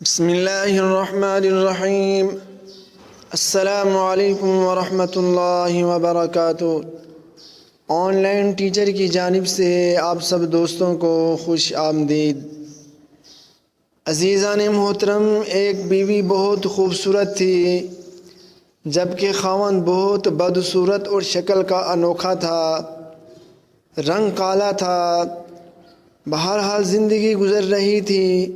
بسم اللہ الرحمن الرحیم۔ السلام علیکم ورحمۃ اللہ وبرکاتہ۔ آن لائن ٹیچر کی جانب سے آپ سب دوستوں کو خوش آمدید۔ عزیزان محترم، ایک بیوی بہت خوبصورت تھی، جبکہ خاوند بہت بدصورت اور شکل کا انوکھا تھا، رنگ کالا تھا۔ بہرحال زندگی گزر رہی تھی۔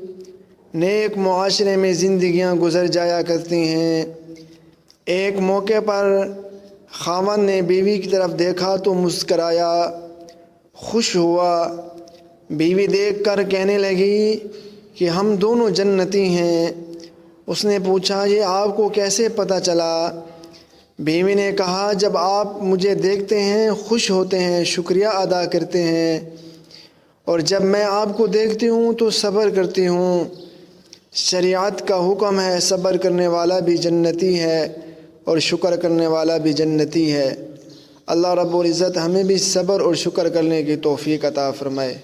نیک معاشرے میں زندگیاں گزر جایا کرتی ہیں۔ ایک موقع پر خاوند نے بیوی کی طرف دیکھا تو مسکرایا، خوش ہوا۔ بیوی دیکھ کر کہنے لگی کہ ہم دونوں جنتی ہیں۔ اس نے پوچھا، یہ آپ کو کیسے پتہ چلا؟ بیوی نے کہا، جب آپ مجھے دیکھتے ہیں خوش ہوتے ہیں، شکریہ ادا کرتے ہیں، اور جب میں آپ کو دیکھتی ہوں تو صبر کرتی ہوں۔ شریعت کا حکم ہے، صبر کرنے والا بھی جنتی ہے اور شکر کرنے والا بھی جنتی ہے۔ اللہ رب العزت ہمیں بھی صبر اور شکر کرنے کی توفیق عطا فرمائے۔